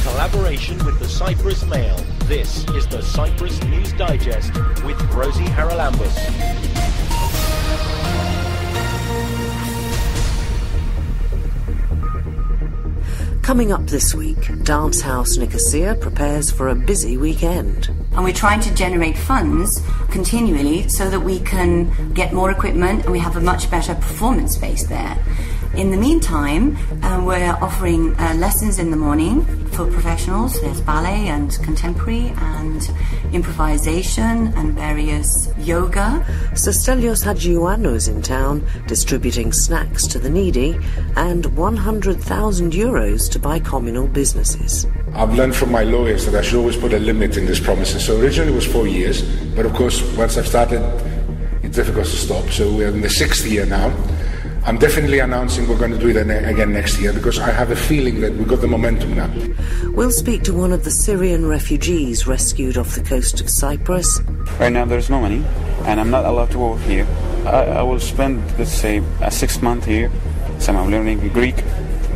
collaboration with the Cyprus Mail, this is the Cyprus News Digest with Rosie Charalambous. Coming up this week, Dance House Nicosia prepares for a busy weekend. And we're trying to generate funds continually so that we can get more equipment and we have a much better performance space there. In the meantime, we're offering lessons in the morning for professionals. There's ballet and contemporary and improvisation and various yoga. So Stelios Hadjioannou is in town distributing snacks to the needy and €100,000 to buy communal businesses. I've learned from my lawyers that I should always put a limit in these promises. So originally it was 4 years, but of course once I've started, it's difficult to stop. So we're in the 6th year now. I'm definitely announcing we're going to do it again next year because I have a feeling that we've got the momentum now. We'll speak to one of the Syrian refugees rescued off the coast of Cyprus. Right now there's no money and I'm not allowed to work here. I will spend, let's say, a 6 month here. So I'm learning Greek.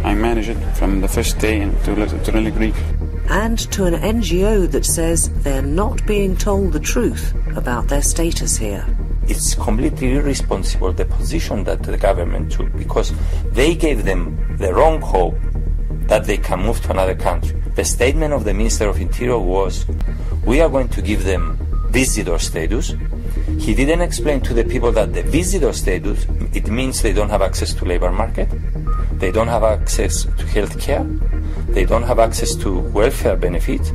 I manage it from the first day to learn Greek. And to an NGO that says they're not being told the truth about their status here. It's completely irresponsible, the position that the government took, because they gave them the wrong hope that they can move to another country. The statement of the Minister of Interior was, we are going to give them visitor status. He didn't explain to the people that the visitor status, it means they don't have access to labor market, they don't have access to health care, they don't have access to welfare benefits.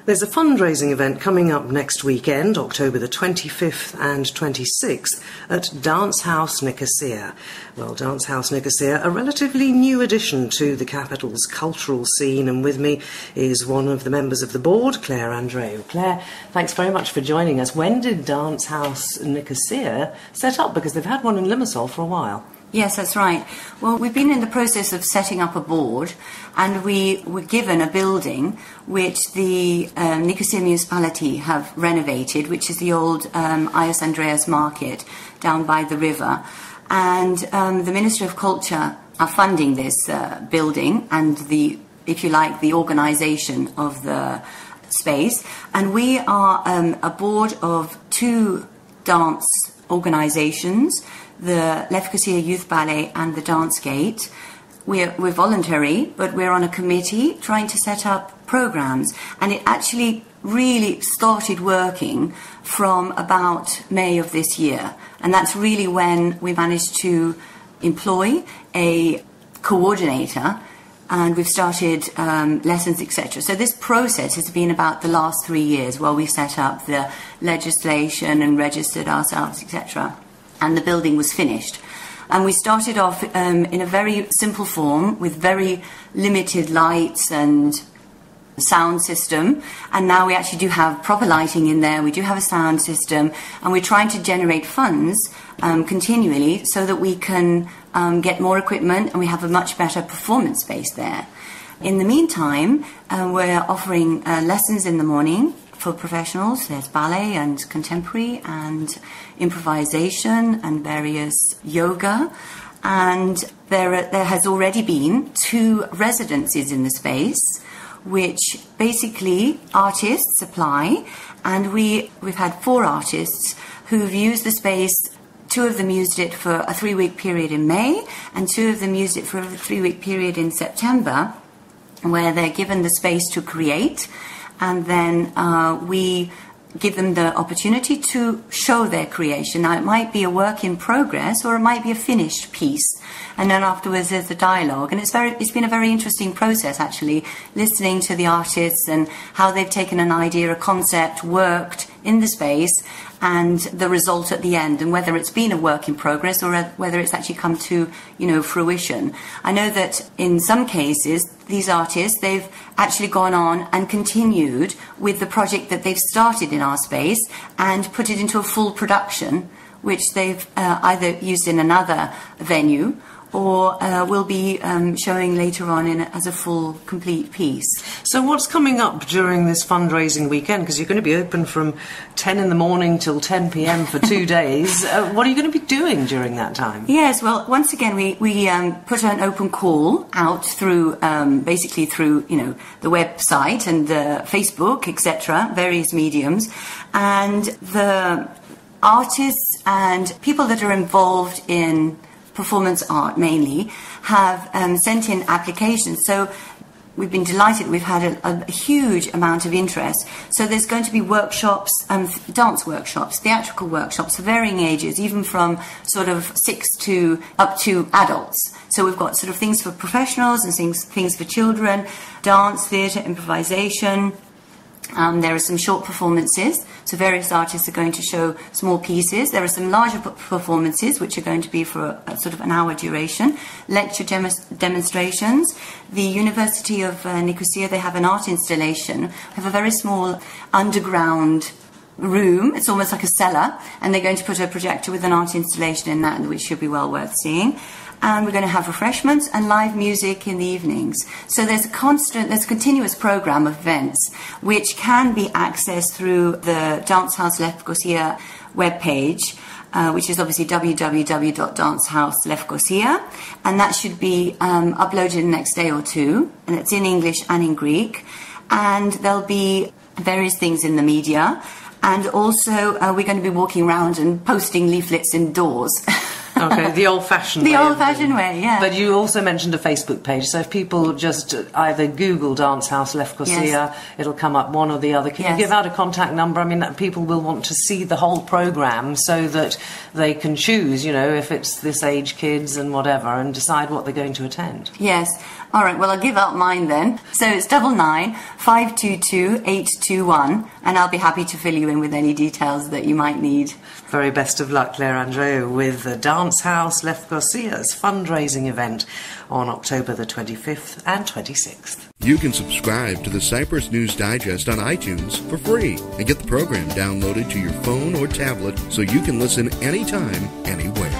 There's a fundraising event coming up next weekend, October the 25th and 26th, at Dance House Nicosia. Well, Dance House Nicosia, a relatively new addition to the capital's cultural scene, and with me is one of the members of the board, Claire Andreou. Claire, thanks very much for joining us. When did Dance House Nicosia set up? Because they've had one in Limassol for a while. Yes, that's right. Well, we've been in the process of setting up a board, and we were given a building which the Nicosia municipality have renovated, which is the old Ios Andreas market down by the river. And the Ministry of Culture are funding this building and the, if you like, the organisation of the space. And we are a board of 2 dance organisations, the Lefkosia Youth Ballet and the Dance Gate. We're voluntary, but we're on a committee trying to set up programs, and it actually really started working from about May of this year, and that's really when we managed to employ a coordinator, and we've started lessons, etc. So this process has been about the last 3 years while we set up the legislation and registered ourselves, etc. And the building was finished. And we started off in a very simple form with very limited lights and sound system, and now we actually do have proper lighting in there, we do have a sound system, and we're trying to generate funds continually so that we can get more equipment and we have a much better performance space there. In the meantime, we're offering lessons in the morning for professionals. There's ballet and contemporary and improvisation and various yoga, and there has already been 2 residencies in the space which basically artists apply, and we've had 4 artists who've used the space. 2 of them used it for a 3-week period in May, and 2 of them used it for a 3-week period in September, where they're given the space to create, and then we give them the opportunity to show their creation. Now, it might be a work in progress or it might be a finished piece, and then afterwards there's a dialogue, and it's been a very interesting process, actually, listening to the artists and how they've taken an idea, a concept, worked in the space, and the result at the end, and whether it's been a work in progress or whether it's actually come to, fruition. I know that in some cases, these artists, they've actually gone on and continued with the project that they've started in our space and put it into a full production, which they've either used in another venue or will be showing later on as a full, complete piece. So what's coming up during this fundraising weekend? Because you're going to be open from 10 in the morning till 10 p.m. for 2 days. What are you going to be doing during that time? Yes, well, once again, we put an open call out through, basically through, the website and Facebook, etc., various mediums, and the artists and people that are involved in performance art mainly have sent in applications. So we've been delighted. We've had a huge amount of interest. So there's going to be workshops, dance workshops, theatrical workshops of varying ages, even from sort of 6 to up to adults. So we've got sort of things for professionals and things for children, dance, theatre, improvisation. There are some short performances, so various artists are going to show small pieces. There are some larger performances, which are going to be for a sort of an hour duration. Lecture demonstrations. The University of Nicosia, they have an art installation. They have a very small underground room. It's almost like a cellar, and they're going to put a projector with an art installation in that, which should be well worth seeing. And we're going to have refreshments and live music in the evenings. So there's a continuous program of events which can be accessed through the House Lefkosia webpage, which is obviously www.dancehouselefkosia, and that should be uploaded in the next day or two, and it's in English and in Greek, and there'll be various things in the media, and also we're going to be walking around and posting leaflets indoors. Okay, the old-fashioned way. The old-fashioned way, yeah. But you also mentioned a Facebook page, so if people just either Google Dance House Lefkosia, yes, it'll come up one or the other. Can you give out a contact number? I mean, people will want to see the whole programme so that they can choose, if it's this age kids and whatever, and decide what they're going to attend. Yes. All right, well, I'll give out mine then. So it's 99-522-821, and I'll be happy to fill you in with any details that you might need. Very best of luck, Claire Andreou, with the Dance House Lefkosia's fundraising event on October the 25th and 26th. You can subscribe to the Cyprus News Digest on iTunes for free and get the program downloaded to your phone or tablet so you can listen anytime, anywhere.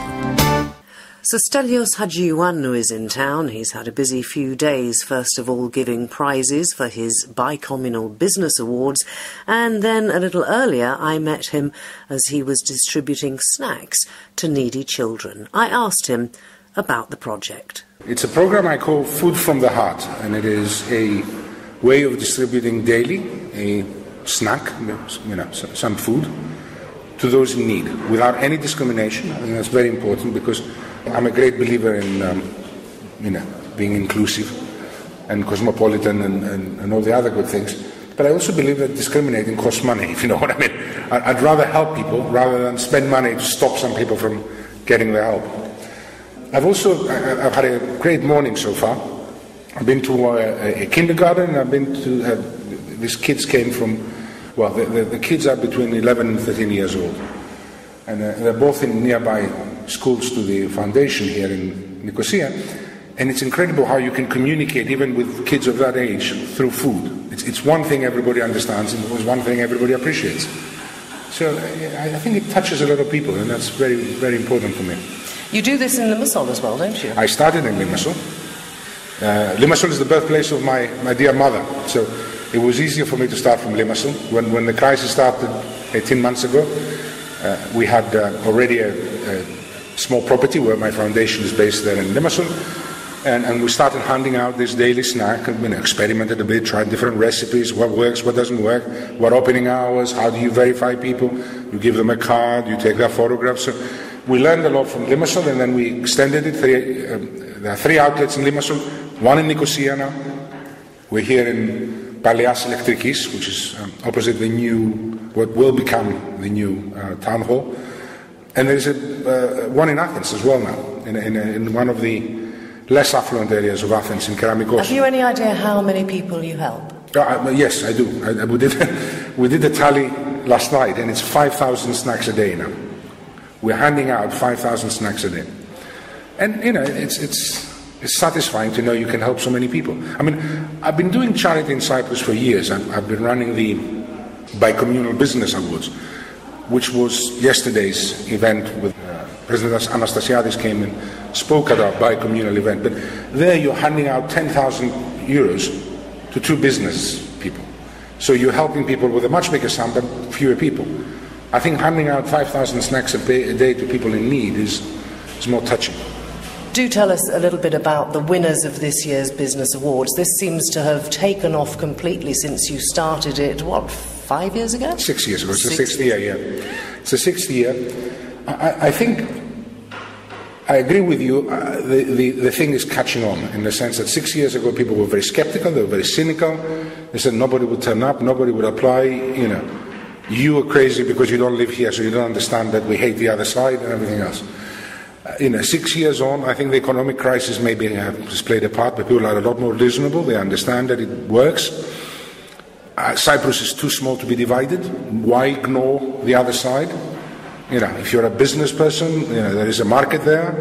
So Stelios Hadjioannou is in town. He's had a busy few days, first of all giving prizes for his Bicommunal Business Awards, and then a little earlier I met him as he was distributing snacks to needy children. I asked him about the project. It's a program I call Food from the Heart, and it is a way of distributing daily a snack, some food, to those in need, without any discrimination. I think that's very important because I'm a great believer in, being inclusive and cosmopolitan and all the other good things. But I also believe that discriminating costs money, if you know what I mean. I'd rather help people rather than spend money to stop some people from getting their help. I've had a great morning so far. I've been to a kindergarten, and I've been to, these kids came from, the kids are between 11 and 13 years old. And they're both in nearby schools to the foundation here in Nicosia. And it's incredible how you can communicate even with kids of that age through food. It's one thing everybody understands and it's one thing everybody appreciates. So I think it touches a lot of people, and that's very, very important for me. You do this in Limassol as well, don't you? I started in Limassol. Limassol is the birthplace of my dear mother. So it was easier for me to start from Limassol. When the crisis started 18 months ago, we had already a small property where my foundation is based there in Limassol, and we started handing out this daily snack, experimented a bit, tried different recipes, what works, what doesn't work, what opening hours, how do you verify people, you give them a card, you take their photographs. So we learned a lot from Limassol, and then we extended it. There are 3 outlets in Limassol, 1 in Nicosia now. We're here in Palias Elektrikis, which is opposite what will become the new town hall. And there's one in Athens as well now, in one of the less affluent areas of Athens, in Keramikos. Have you any idea how many people you help? Yes, I do. We did a tally last night, and it's 5,000 snacks a day now. We're handing out 5,000 snacks a day. And, it's satisfying to know you can help so many people. I mean, I've been doing charity in Cyprus for years. I've been running the Bicommunal Business Awards, which was yesterday's event with President Anastasiadis came and spoke at our bi-communal event. But there you're handing out 10,000 euros to 2 business people. So you're helping people with a much bigger sum but fewer people. I think handing out 5,000 snacks a day to people in need is more touching. Do tell us a little bit about the winners of this year's Business Awards. This seems to have taken off completely since you started it, 5 years ago? 6 years ago. It's the 6th year, yeah. It's the 6th year. I think I agree with you. The thing is catching on in the sense that 6 years ago people were very skeptical, they were very cynical. They said nobody would turn up, nobody would apply, You are crazy because you don't live here, so you don't understand that we hate the other side and everything else. 6 years on, I think the economic crisis maybe has played a part, but people are a lot more reasonable. They understand that it works. Cyprus is too small to be divided. Why ignore the other side? If you're a business person, there is a market there.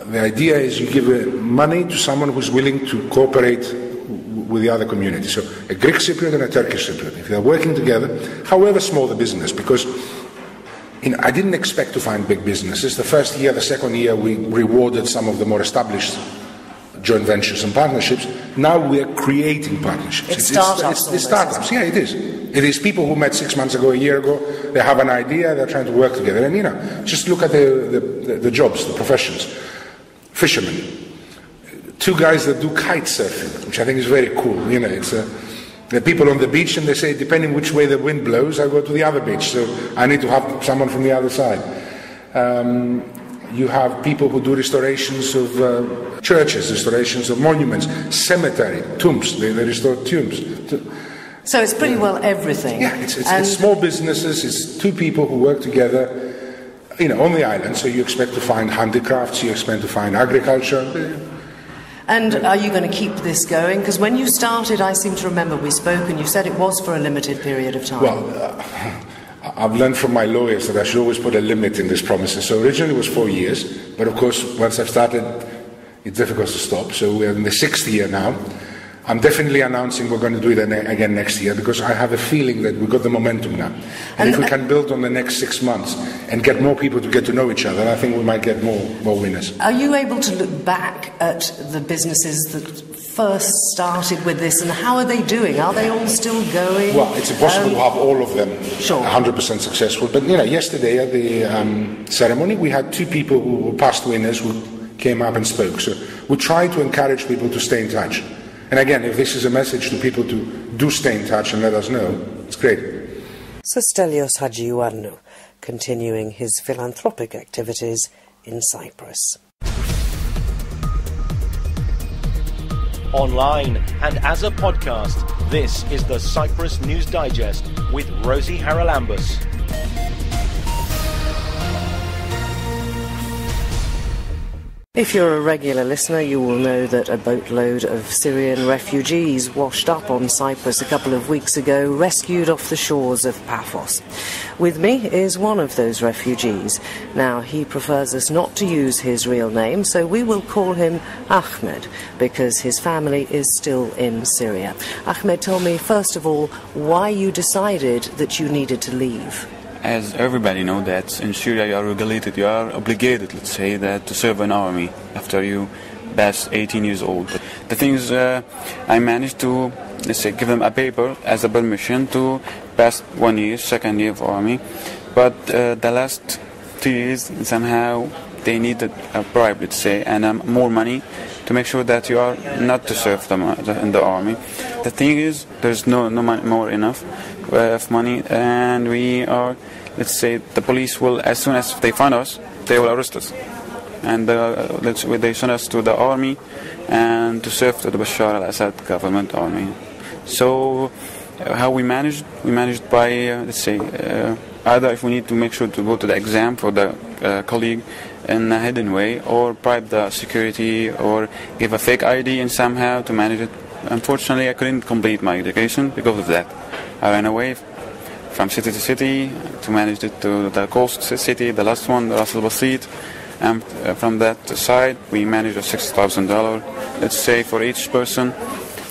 The idea is you give money to someone who's willing to cooperate with the other community. So a Greek Cypriot and a Turkish Cypriot, if they're working together, however small the business, because I didn't expect to find big businesses. The first year, the second year, we rewarded some of the more established joint ventures and partnerships. Now we are creating partnerships. It's startups. It's startups. Yeah, it is. It is people who met 6 months ago, a year ago. They have an idea. They're trying to work together. And just look at the jobs, the professions. Fishermen. 2 guys that do kite surfing, which I think is very cool. It's the people on the beach, and they say, depending which way the wind blows, I go to the other beach. So I need to have someone from the other side. You have people who do restorations of churches, restorations of monuments, cemetery, tombs. They restore tombs. So it's pretty well everything. Yeah, it's small businesses. It's 2 people who work together, on the island. So you expect to find handicrafts. You expect to find agriculture. And are you going to keep this going? Because when you started, I seem to remember we spoke and you said it was for a limited period of time. Well, I've learned from my lawyers that I should always put a limit in these promises. So originally it was 4 years, but of course once I've started, it's difficult to stop. So we're in the 6th year now. I'm definitely announcing we're going to do it again next year because I have a feeling that we've got the momentum now. And if we can build on the next 6 months and get more people to get to know each other, I think we might get more winners. Are you able to look back at the businesses that first started with this and how are they doing? Are they all still going? Well, it's impossible to have all of them 100% successful. But, yesterday at the ceremony we had 2 people who were past winners who came up and spoke. So we try to encourage people to stay in touch. And again, if this is a message to people to do stay in touch and let us know, it's great. So Stelios Hadjioannou, continuing his philanthropic activities in Cyprus. Online and as a podcast, this is the Cyprus News Digest with Rosie Charalambous. If you're a regular listener, you will know that a boatload of Syrian refugees washed up on Cyprus a couple of weeks ago, rescued off the shores of Paphos. With me is one of those refugees. Now, he prefers us not to use his real name, so we will call him Ahmed, because his family is still in Syria. Ahmed, tell me, first of all, why you decided that you needed to leave. As everybody knows that in Syria you are regulated, you are obligated, let's say, that to serve an army after you pass 18 years old. But the thing is, I managed to, let's say, give them a paper as a permission to pass 1 year, 2nd year of army. But the last 2 years, somehow they needed a bribe, let's say, and more money to make sure that you are not to serve them in the army. The thing is, there's no more enough of money, and we are, let's say, the police will, as soon as they find us, they will arrest us, and they send us to the army and to serve to the Bashar al-Assad government army. So how we managed by, let's say, either if we need to make sure to go to the exam for the colleague in a hidden way, or bribe the security, or give a fake ID and somehow to manage it. Unfortunately, I couldn't complete my education because of that. I ran away from city to city to manage it to the coast city, the last one, Ras al-Basit. And from that side, we managed $6,000, let's say, for each person.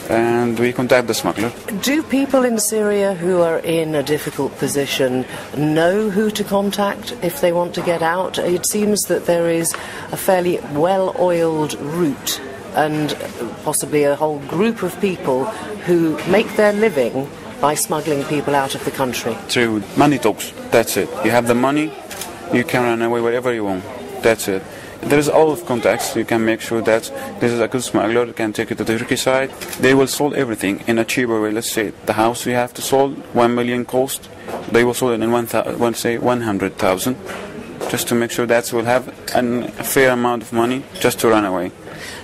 and we contact the smuggler. Do people in Syria who are in a difficult position know who to contact if they want to get out? It seems that there is a fairly well-oiled route and possibly a whole group of people who make their living by smuggling people out of the country. True. Money talks. That's it. You have the money, you can run away wherever you want. That's it. There is all of contacts. You can make sure that this is a good smuggler. You can take it to the Turkey side. They will sell everything in a cheaper way. Let's say the house we have to sell, 1 million cost. They will sell it in 100,000, just to make sure that we'll have a fair amount of money just to run away.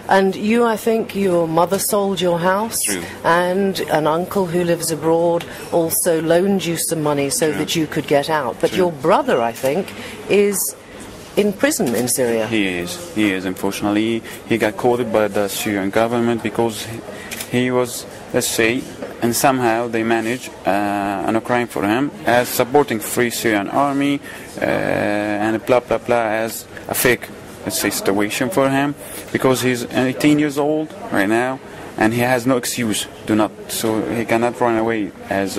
And you, I think, your mother sold your house. True. And an uncle who lives abroad also loaned you some money so that you could get out. But your brother, I think, is in prison in Syria. He is, unfortunately. He got caught by the Syrian government because he was, let's say, and somehow they managed a crime for him as supporting Free Syrian Army and blah blah blah as a fake, let's say, situation for him because he's 18 years old right now and he has no excuse so he cannot run away as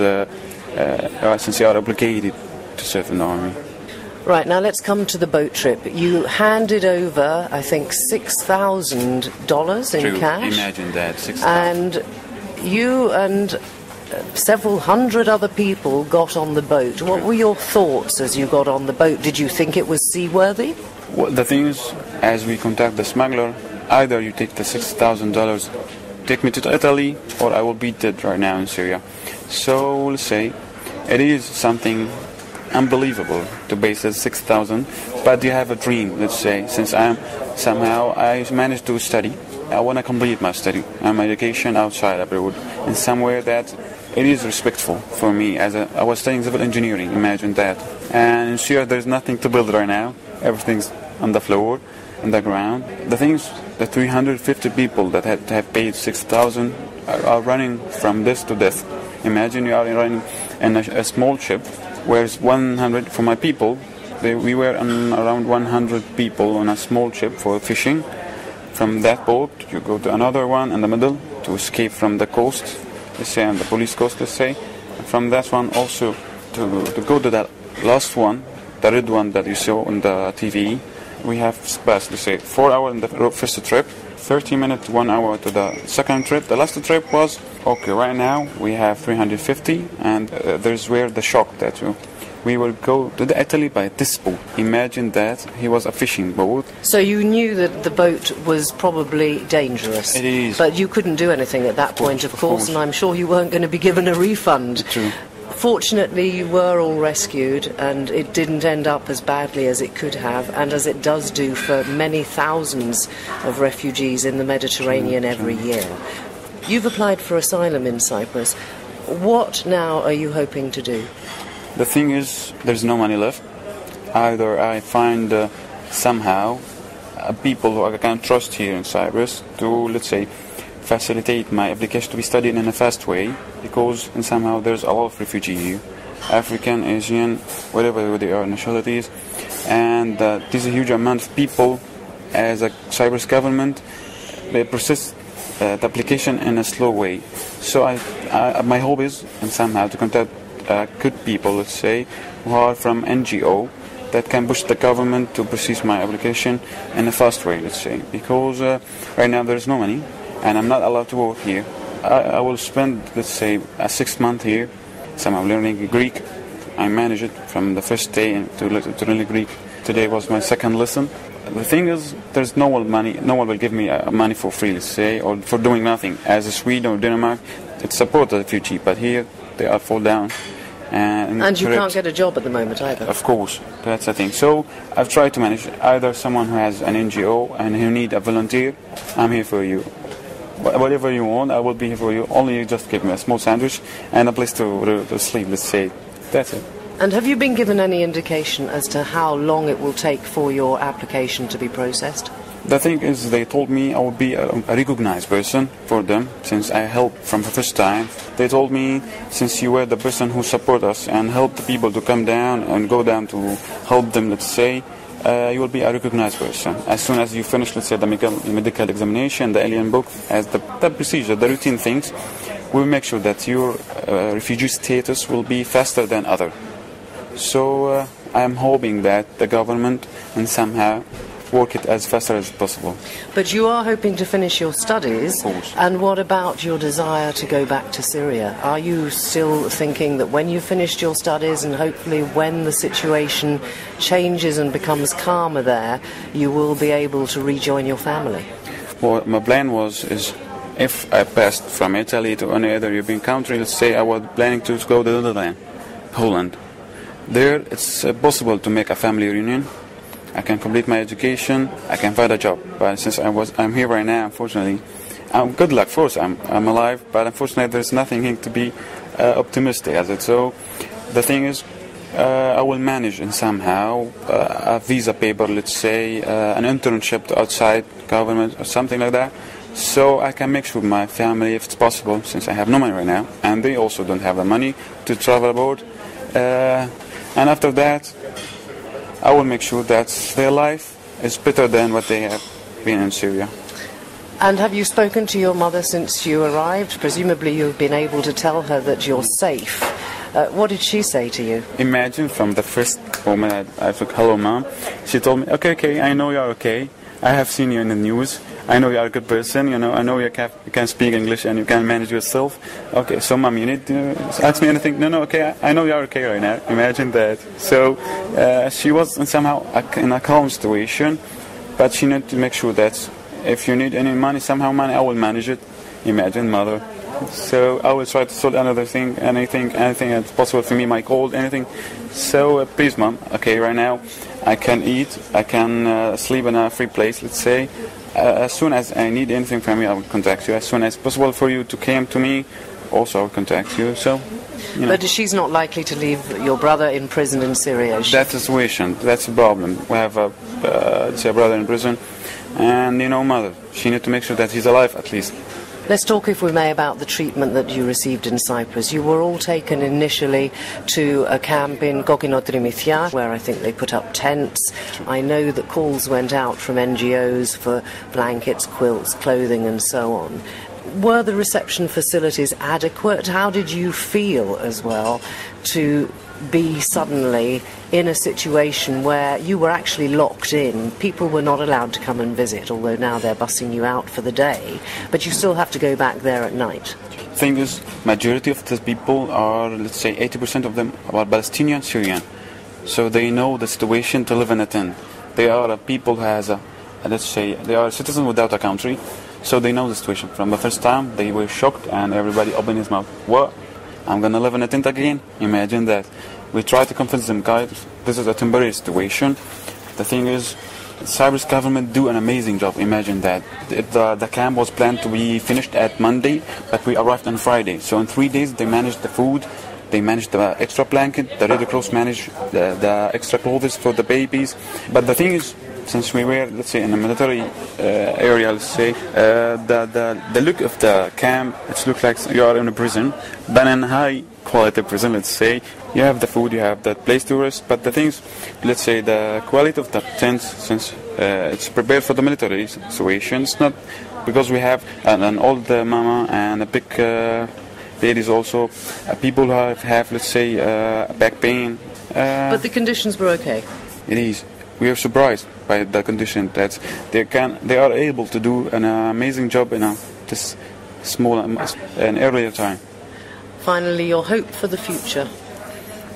since they are obligated to serve in the army. Right, now let's come to the boat trip. You handed over, I think, $6,000 in cash. Imagine that, $6,000. And you and several hundred other people got on the boat. What were your thoughts as you got on the boat? Did you think it was seaworthy? Well, the thing is, as we contact the smuggler, either you take the $6,000, take me to Italy, or I will be dead right now in Syria. So, let's say, it is something unbelievable to base at 6,000, but you have a dream, let's say, since I managed to study. I want to complete my study and my education outside abroad in somewhere that it is respectful for me. I was studying civil engineering, imagine that. And in Syria there's nothing to build right now. Everything's on the floor, on the ground. The thing is, the 350 people that have paid 6,000 are running from this to death. Imagine you are running in a small ship. Whereas 100 for my people, we were around 100 people on a small ship for fishing. From that boat, you go to another one in the middle to escape from the coast, let's say, and the police coast, let's say. And from that one also to go to that last one, the red one that you saw on the TV. We have passed, let's say, 4 hours in the first trip, 30 minutes, 1 hour to the second trip. The last trip was, okay, right now we have 350, and there's where the shock that we will go to Italy by this boat. Imagine that he was a fishing boat. So you knew that the boat was probably dangerous. It is. But you couldn't do anything at that point, of course, and I'm sure you weren't going to be given a refund. True. Fortunately, you were all rescued, and it didn't end up as badly as it could have, and as it does do for many thousands of refugees in the Mediterranean every year. You've applied for asylum in Cyprus. What now are you hoping to do? The thing is, there's no money left. Either I find somehow people who I can trust here in Cyprus to, let's say, facilitate my application to be studied in a fast way, because somehow there's a lot of refugees here, African, Asian, whatever they are nationalities, and there's a huge amount of people. As a Cyprus government, they process the application in a slow way. So my hope is somehow to contact good people, let's say, who are from NGO that can push the government to process my application in a fast way, let's say, because right now there's no money and I'm not allowed to work here. I will spend, let's say, 6 months here, somehow learning Greek. I manage it from the first day to learn Greek. Today was my second lesson. The thing is, there's no one will give me money for free, let's say, or for doing nothing. As a Sweden or Denmark, it supports the refugee, but here they are fall down. And you can't get a job at the moment either. Of course, that's the thing. So I've tried to manage either someone who has an NGO and who need a volunteer. I'm here for you. Whatever you want, I will be here for you. Only you just give me a small sandwich and a place to sleep, let's say. That's it. And have you been given any indication as to how long it will take for your application to be processed? The thing is, they told me I would be a recognized person for them, since I helped from the first time. They told me, since you were the person who support us and help the people to come down and go down to help them, let's say, you will be a recognized person. As soon as you finish, let's say, the medical examination, the alien book, as the procedure, the routine things, we'll make sure that your refugee status will be faster than other. So I'm hoping that the government and somehow work it as faster as possible. But you are hoping to finish your studies. Of course. And what about your desire to go back to Syria? Are you still thinking that when you've finished your studies and hopefully when the situation changes and becomes calmer there, you will be able to rejoin your family? Well, my plan is if I passed from Italy to any other European country, let's say I was planning to go to the Netherlands, Holland. There it's possible to make a family reunion. I can complete my education, I can find a job. But since I'm here right now, unfortunately, good luck, of course, I'm alive, but unfortunately there's nothing here to be optimistic as it. So the thing is, I will manage in somehow a visa paper, let's say, an internship to outside government or something like that, so I can make sure my family, if it's possible, since I have no money right now, and they also don't have the money to travel abroad, and after that, I will make sure that their life is better than what they have been in Syria. And have you spoken to your mother since you arrived? Presumably you've been able to tell her that you're safe. What did she say to you? Imagine from the first moment I took, hello mom, she told me, okay, I know you're okay. I have seen you in the news. I know you're a good person, I know you can speak English and you can manage yourself. Okay, so mom, you need to ask me anything? No, okay, I know you're okay right now. Imagine that. So she was somehow in a calm situation, but she needed to make sure that if you need any money, I will manage it. Imagine, mother. So I will try to sort another thing, anything that's possible for me, my cold, anything. So please, mom, okay, right now I can eat, I can sleep in a free place, let's say. As soon as I need anything from you, I will contact you. As soon as possible for you to come to me, also I will contact you. So, But she's not likely to leave your brother in prison in Syria. That's the situation. That's the problem. We have a brother in prison, and mother. She needs to make sure that he's alive at least. Let's talk, if we may, about the treatment that you received in Cyprus. You were all taken initially to a camp in Kokinotrimithia, where I think they put up tents. I know that calls went out from NGOs for blankets, quilts, clothing and so on. Were the reception facilities adequate? How did you feel as well to be suddenly in a situation where you were actually locked in? People were not allowed to come and visit, although now they're bussing you out for the day, but you still have to go back there at night. Thing is, majority of the people are, let's say 80% of them are Palestinian, Syrian, so they know the situation to live in a tent. They are people who has let's say they are citizens without a country, so they know the situation. From the first time they were shocked and everybody opened his mouth. What? I'm going to live in a tent again? Imagine that. We try to convince them, guys, this is a temporary situation. The thing is, the Cyprus government do an amazing job. Imagine that. The camp was planned to be finished at Monday, but we arrived on Friday. So in 3 days, they managed the food, they managed the extra blanket, the Red Cross managed the extra clothes for the babies. But the thing is, since we were, let's say, in a military area, let's say, the look of the camp, it looks like you are in a prison, but in a high quality prison, let's say. You have the food, you have that place to rest, but the things, let's say, the quality of the tents, since it's prepared for the military situation, it's not, because we have an old mama and a big ladies also, people who have, let's say, back pain. But the conditions were okay? It is. We are surprised by the condition that they are able to do an amazing job in this small and earlier time. Finally, your hope for the future?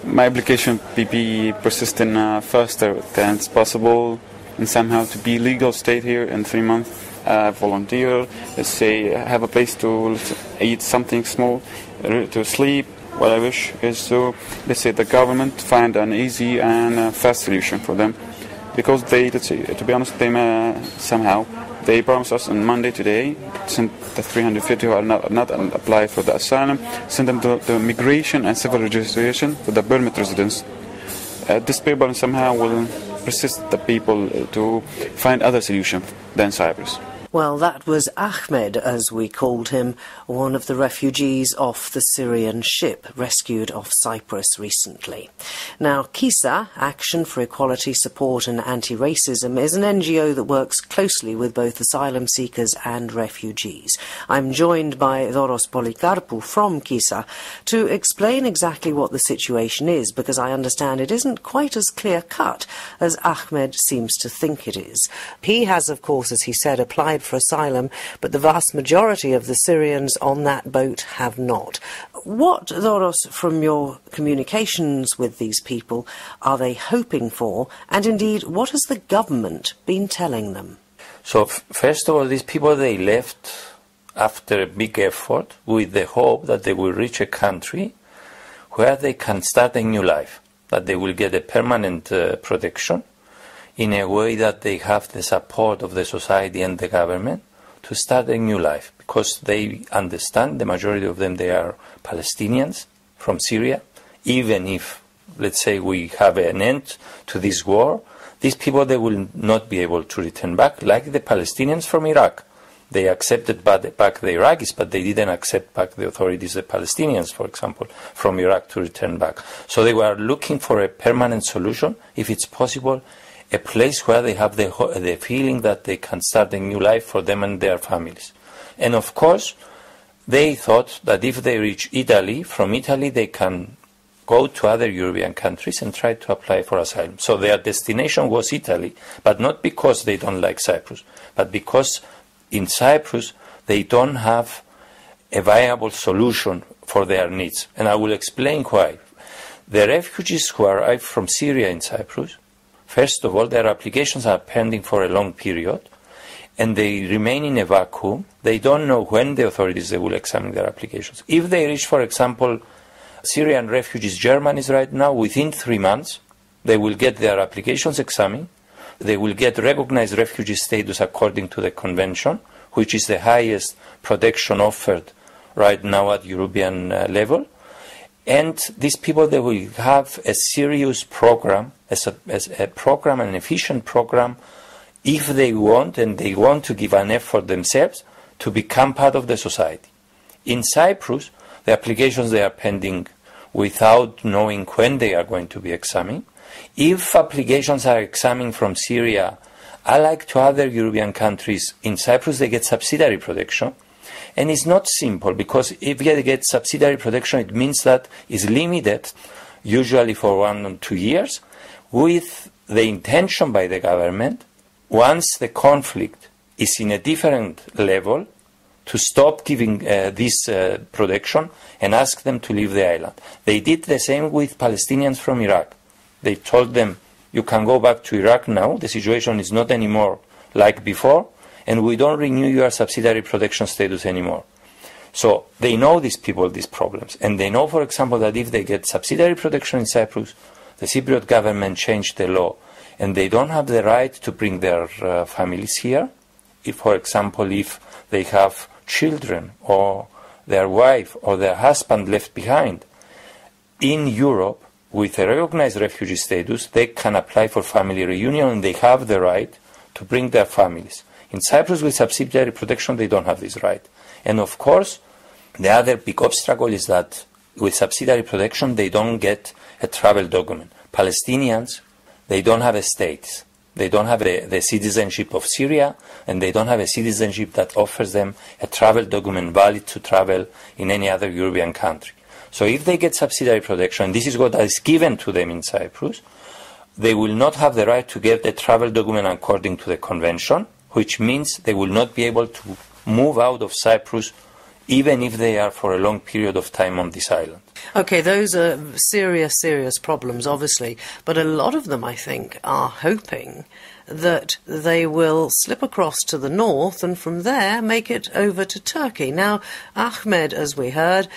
My application be persistent faster than it's possible, and somehow to be legal stay here in 3 months. Volunteer, let's say, have a place to eat something small, to sleep. What I wish is to, let's say, the government find an easy and fast solution for them. Because they, let's say, to be honest, they somehow they promised us on Monday today, send the 350 who are not applied for the asylum, send them to the migration and civil registration for the permanent residents. This paper somehow will persist the people to find other solution than Cyprus. Well, that was Ahmed, as we called him, one of the refugees off the Syrian ship rescued off Cyprus recently. Now, KISA, Action for Equality, Support and Anti-Racism, is an NGO that works closely with both asylum seekers and refugees. I'm joined by Doros Polikarpou from KISA to explain exactly what the situation is, because I understand it isn't quite as clear-cut as Ahmed seems to think it is. He has, of course, as he said, applied for asylum, but the vast majority of the Syrians on that boat have not. What, Doros, from your communications with these people, are they hoping for? And indeed, what has the government been telling them? So, first of all, these people, they left after a big effort with the hope that they will reach a country where they can start a new life, that they will get a permanent protection, in a way that they have the support of the society and the government to start a new life, because they understand, the majority of them, they are Palestinians from Syria. Even if, let's say, we have an end to this war, these people, they will not be able to return back, like the Palestinians from Iraq. They accepted back the Iraqis, but they didn't accept back the authorities, the Palestinians, for example, from Iraq to return back. So they were looking for a permanent solution, if it's possible, a place where they have the feeling that they can start a new life for them and their families. And of course, they thought that if they reach Italy, from Italy they can go to other European countries and try to apply for asylum. So their destination was Italy, but not because they don't like Cyprus, but because in Cyprus they don't have a viable solution for their needs. And I will explain why. The refugees who arrive from Syria in Cyprus, first of all, their applications are pending for a long period, and they remain in a vacuum. They don't know when the authorities they will examine their applications. If they reach, for example, Syrian refugees, Germany's right now, within 3 months, they will get their applications examined. They will get recognized refugee status according to the convention, which is the highest protection offered right now at European level. And these people, they will have a serious program, as a program, an efficient program, if they want, and they want to give an effort themselves to become part of the society. In Cyprus, the applications, they are pending without knowing when they are going to be examined. If applications are examined from Syria, unlike to other European countries, in Cyprus they get subsidiary protection. And it's not simple, because if they get subsidiary protection, it means that it's limited, usually for 1 or 2 years, with the intention by the government, once the conflict is in a different level, to stop giving this protection and ask them to leave the island. They did the same with Palestinians from Iraq. They told them, you can go back to Iraq now, the situation is not anymore like before, and we don't renew your subsidiary protection status anymore. So they know these people, these problems. And they know, for example, that if they get subsidiary protection in Cyprus, the Cypriot government changed the law, and they don't have the right to bring their families here. If, for example, if they have children or their wife or their husband left behind in Europe with a recognized refugee status, they can apply for family reunion, and they have the right to bring their families. In Cyprus, with subsidiary protection, they don't have this right. And of course, the other big obstacle is that with subsidiary protection, they don't get a travel document. Palestinians, they don't have a status. They don't have the citizenship of Syria, and they don't have a citizenship that offers them a travel document valid to travel in any other European country. So if they get subsidiary protection, and this is what is given to them in Cyprus, they will not have the right to get a travel document according to the convention, which means they will not be able to move out of Cyprus even if they are for a long period of time on this island. Okay, those are serious, serious problems, obviously, but a lot of them, I think, are hoping that they will slip across to the north and from there make it over to Turkey. Now, Ahmed, as we heard,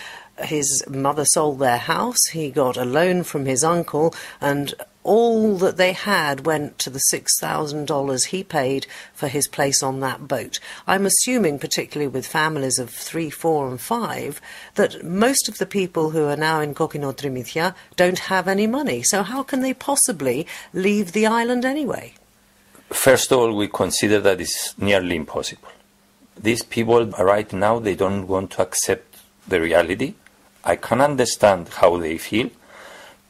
his mother sold their house, he got a loan from his uncle, and all that they had went to the $6,000 he paid for his place on that boat. I'm assuming, particularly with families of 3, 4 and 5, that most of the people who are now in Kokkinotrimithia don't have any money. So how can they possibly leave the island anyway? First of all, we consider that it's nearly impossible. These people right now, they don't want to accept the reality. I can understand how they feel,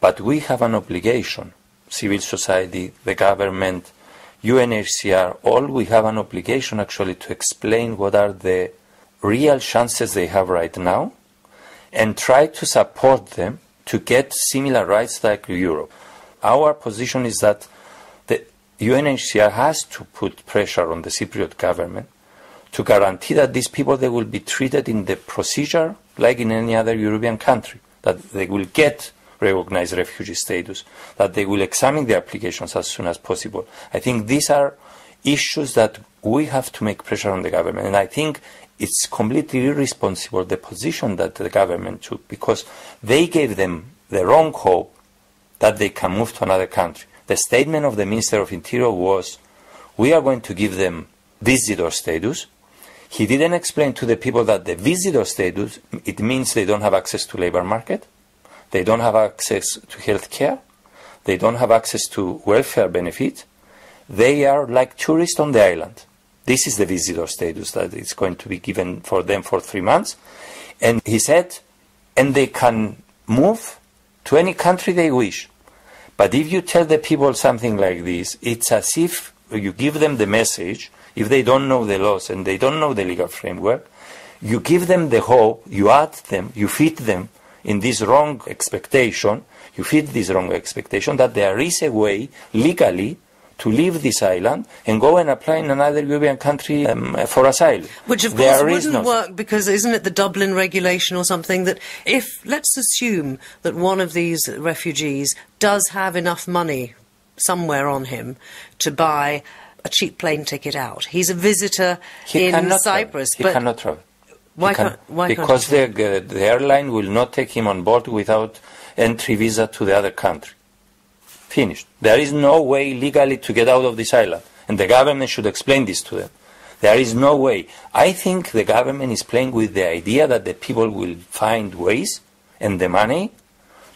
but we have an obligation, civil society, the government, UNHCR, all, we have an obligation actually to explain what are the real chances they have right now and try to support them to get similar rights like Europe. Our position is that the UNHCR has to put pressure on the Cypriot government to guarantee that these people, they will be treated in the procedure like in any other European country, that they will get recognized refugee status, that they will examine the applications as soon as possible. I think these are issues that we have to make pressure on the government, and I think it's completely irresponsible, the position that the government took, because they gave them the wrong hope that they can move to another country. The statement of the Minister of Interior was, we are going to give them visitor status. He didn't explain to the people that the visitor status, it means they don't have access to labor market, they don't have access to health care, they don't have access to welfare benefits, they are like tourists on the island. This is the visitor status that is going to be given for them for 3 months. And he said, and they can move to any country they wish. But if you tell the people something like this, it's as if you give them the message, if they don't know the laws and they don't know the legal framework, you give them the hope, you add them, you feed them in this wrong expectation, that there is a way legally to leave this island and go and apply in another European country for asylum. Which of course wouldn't work, because isn't it the Dublin regulation or something that if, let's assume that one of these refugees does have enough money somewhere on him to buy a cheap plane ticket out. He's a visitor in Cyprus. He cannot travel. Why can't because the airline will not take him on board without entry visa to the other country. Finished. There is no way legally to get out of this island, and the government should explain this to them. There is no way. I think the government is playing with the idea that the people will find ways and the money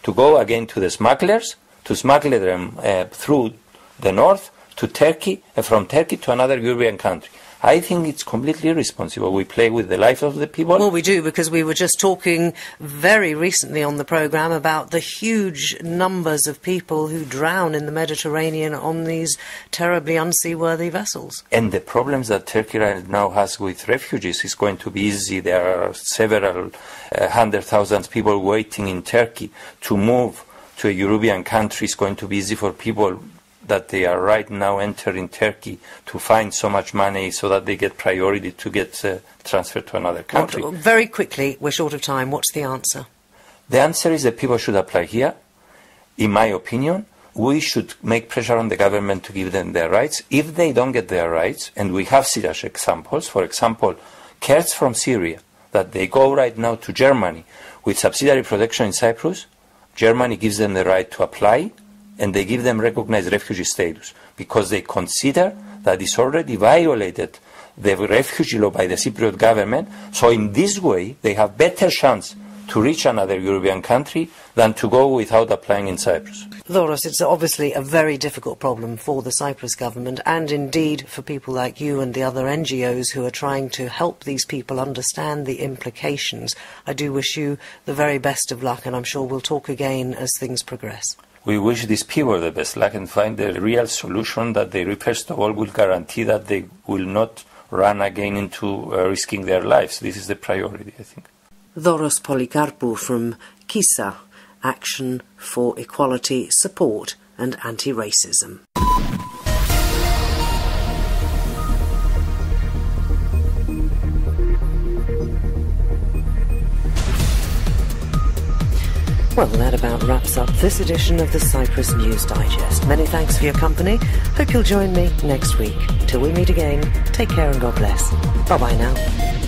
to go again to the smugglers, to smuggle them through the north to Turkey, and from Turkey to another European country. I think it's completely irresponsible. We play with the life of the people. Well, we do, because we were just talking very recently on the programme about the huge numbers of people who drown in the Mediterranean on these terribly unseaworthy vessels. And the problems that Turkey right now has with refugees is going to be easy. There are several 100,000 people waiting in Turkey to move to a European country. It's going to be easy for people that they are right now entering Turkey to find so much money so that they get priority to get transferred to another country. Well, very quickly, we're short of time. What's the answer? The answer is that people should apply here. In my opinion, we should make pressure on the government to give them their rights. If they don't get their rights, and we have serious examples, for example, Kurds from Syria, that they go right now to Germany with subsidiary protection in Cyprus, Germany gives them the right to apply, and they give them recognized refugee status because they consider that it's already violated the refugee law by the Cypriot government. So in this way, they have better chance to reach another European country than to go without applying in Cyprus. Doros, it's obviously a very difficult problem for the Cyprus government and indeed for people like you and the other NGOs who are trying to help these people understand the implications. I do wish you the very best of luck, and I'm sure we'll talk again as things progress. We wish these people the best luck and find a real solution that they, first of all, will guarantee that they will not run again into risking their lives. This is the priority, I think. Doros Polikarpou from KISA, Action for Equality, Support and Anti-Racism. Well, that about wraps up this edition of the Cyprus News Digest. Many thanks for your company. Hope you'll join me next week. Till we meet again, take care and God bless. Bye-bye now.